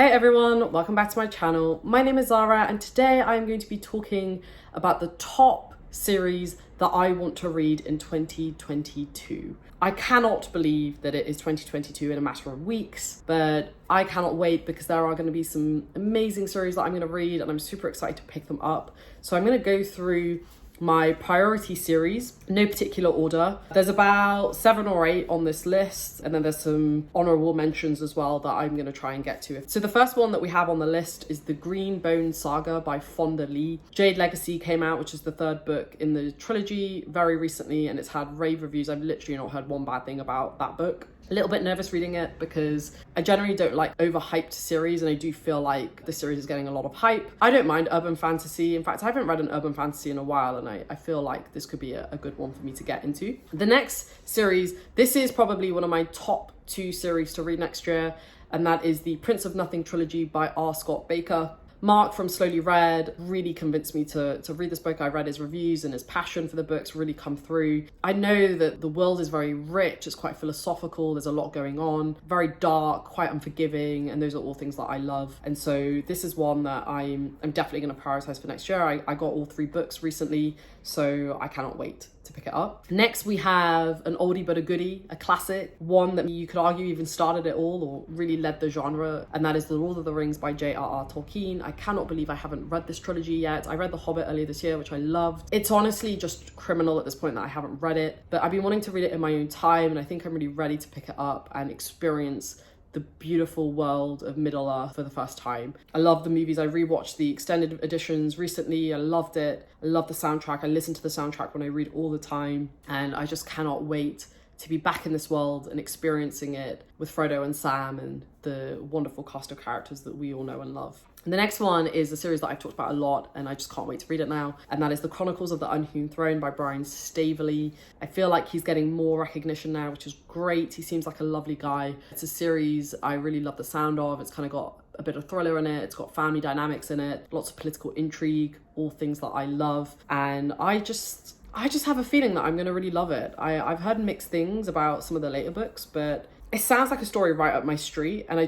Hey everyone, welcome back to my channel. My name is Zara and today I'm going to be talking about the top series that I want to read in 2022. I cannot believe that it is 2022 in a matter of weeks, but I cannot wait because there are going to be some amazing series that I'm going to read and I'm super excited to pick them up. So I'm going to go through my priority series, no particular order. There's about 7 or 8 on this list, and then there's some honorable mentions as well that I'm going to try and get to. So the first one that we have on the list is the Green Saga by Fonda Lee. Jade Legacy came out, which is the 3rd book in the trilogy, very recently, and it's had rave reviews. I've literally not heard one bad thing about that book. A little bit nervous reading it because I generally don't like overhyped series, and I do feel like the series is getting a lot of hype. I don't mind urban fantasy. In fact, I haven't read an urban fantasy in a while, and I feel like this could be a good one for me to get into. The next series, this is probably one of my top 2 series to read next year, and that is the Prince of Nothing trilogy by R. Scott Baker. Mark from Slowly Read really convinced me to read this book. I read his reviews and his passion for the books really come through. I know that the world is very rich, it's quite philosophical, there's a lot going on, very dark, quite unforgiving, and those are all things that I love. And so this is one that I'm definitely going to prioritize for next year. I got all 3 books recently, so I cannot wait to pick it up. Next we have an oldie but a goodie, a classic, one that you could argue even started it all or really led the genre, and that is The Lord of the Rings by J.R.R. Tolkien. I cannot believe I haven't read this trilogy yet. I read The Hobbit earlier this year, which I loved. It's honestly just criminal at this point that I haven't read it, but I've been wanting to read it in my own time, and I think I'm really ready to pick it up and experience the beautiful world of Middle-earth for the first time. I love the movies. I rewatched the extended editions recently. I loved it. I love the soundtrack. I listen to the soundtrack when I read all the time, and I just cannot wait to be back in this world and experiencing it with Frodo and Sam and the wonderful cast of characters that we all know and love. And the next one is a series that I've talked about a lot, and I just can't wait to read it now, and that is the Chronicles of the Unhealed Throne by Brian Staveley. I feel like he's getting more recognition now, which is great. He seems like a lovely guy. It's a series I really love the sound of. It's kind of got a bit of thriller in it. It's got family dynamics in it, lots of political intrigue, all things that I love, and I just have a feeling that I'm going to really love it. I've heard mixed things about some of the later books, but it sounds like a story right up my street, and I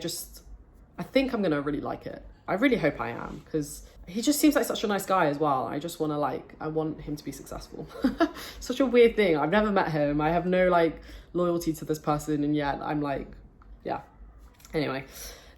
think I'm going to really like it. I really hope I am, because he just seems like such a nice guy as well. I just want to I want him to be successful. Such a weird thing. I've never met him. I have no loyalty to this person, and yet I'm yeah. Anyway.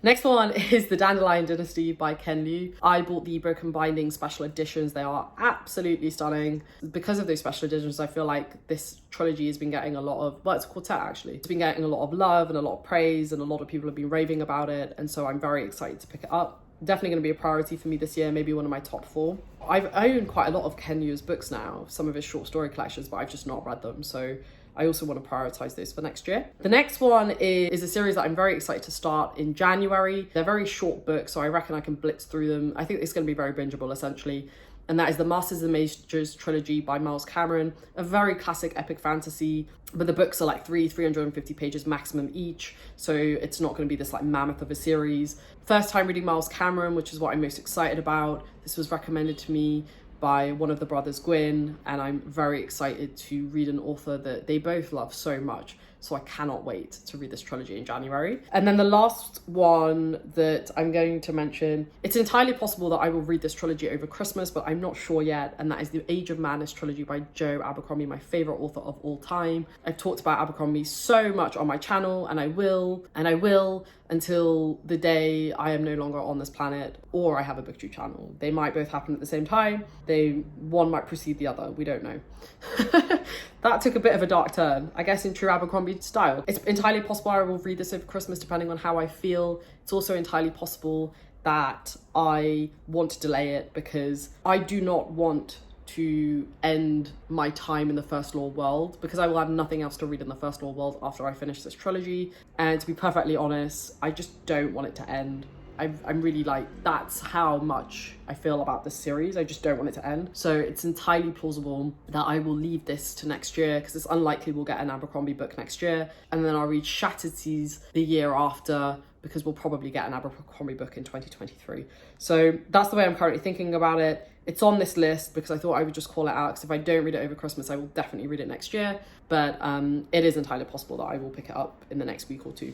Next one is the Dandelion Dynasty by Ken Liu. I bought the Broken Binding special editions. They are absolutely stunning. Because of those special editions, I feel like this trilogy has been getting a lot of, well, it's a quartet actually. It's been getting a lot of love and a lot of praise, and a lot of people have been raving about it. And so I'm very excited to pick it up. Definitely going to be a priority for me this year, maybe one of my top 4. I've owned quite a lot of Ken Liu's books now, some of his short story collections, but I've just not read them. So I also want to prioritize those for next year. The next one is a series that I'm very excited to start in January. They're very short books, so I reckon I can blitz through them. I think it's going to be very bingeable, essentially. And that is the Masters and Mages trilogy by Miles Cameron, a very classic epic fantasy, but the books are 350 pages maximum each, so it's not going to be this mammoth of a series. First time reading Miles Cameron, which is what I'm most excited about. This was recommended to me by one of the brothers, Gwyn, and I'm very excited to read an author that they both love so much. So I cannot wait to read this trilogy in January. And then the last one that I'm going to mention, it's entirely possible that I will read this trilogy over Christmas, but I'm not sure yet. And that is the Age of Madness trilogy by Joe Abercrombie, my favorite author of all time. I've talked about Abercrombie so much on my channel, and I will until the day I am no longer on this planet, or I have a booktube channel. They might both happen at the same time. One might precede the other. We don't know. That took a bit of a dark turn, I guess, in true Abercrombie style. It's entirely possible I will read this over Christmas, depending on how I feel. It's also entirely possible that I want to delay it because I do not want to end my time in the First Law world, because I will have nothing else to read in the First Law world after I finish this trilogy. And to be perfectly honest, I just don't want it to end. I'm really that's how much I feel about this series. I just don't want it to end. So it's entirely plausible that I will leave this to next year, because it's unlikely we'll get an Abercrombie book next year. And then I'll read Shattered Seas the year after, because we'll probably get an Abercrombie book in 2023. So that's the way I'm currently thinking about it. It's on this list because I thought I would just call it out, because if I don't read it over Christmas, I will definitely read it next year. But it is entirely possible that I will pick it up in the next week or 2.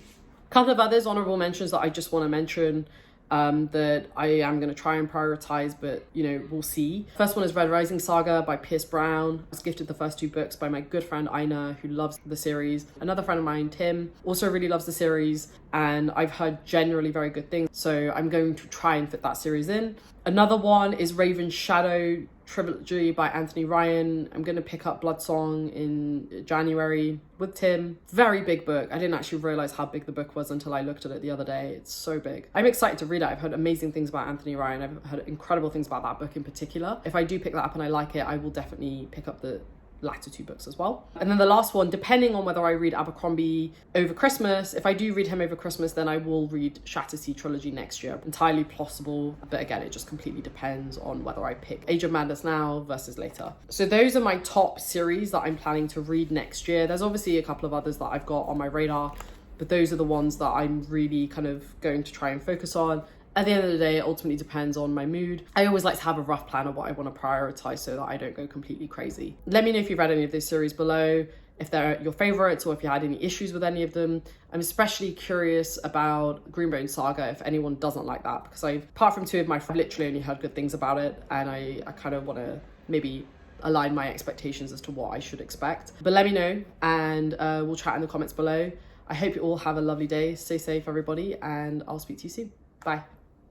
Couple of others honorable mentions that I just want to mention. that I am going to try and prioritize, but you know, we'll see. First one is Rising Saga by Pierce Brown. I was gifted the first 2 books by my good friend Ina, who loves the series. Another friend of mine, Tim, also really loves the series, and I've heard generally very good things, so I'm going to try and fit that series in. Another one is Raven's Shadow Trilogy by Anthony Ryan. I'm going to pick up Bloodsong in January with Tim. Very big book. I didn't actually realize how big the book was until I looked at it the other day. It's so big. I'm excited to read it. I've heard amazing things about Anthony Ryan. I've heard incredible things about that book in particular. If I do pick that up and I like it, I will definitely pick up the latter 2 books as well. And then the last one, depending on whether I read Abercrombie over Christmas, if I do read him over Christmas, then I will read Shattersea Trilogy next year. Entirely possible, but again, it just completely depends on whether I pick Age of Madness now versus later. So those are my top series that I'm planning to read next year. There's obviously a couple of others that I've got on my radar, but those are the ones that I'm really kind of going to try and focus on. At the end of the day, it ultimately depends on my mood. I always like to have a rough plan of what I want to prioritize so that I don't go completely crazy. Let me know if you've read any of those series below, if they're your favorites or if you had any issues with any of them. I'm especially curious about Greenbone Saga if anyone doesn't like that, because apart from 2 of my friends, I've literally only heard good things about it, and I kind of want to maybe align my expectations as to what I should expect. But let me know, and we'll chat in the comments below. I hope you all have a lovely day. Stay safe, everybody, and I'll speak to you soon. Bye.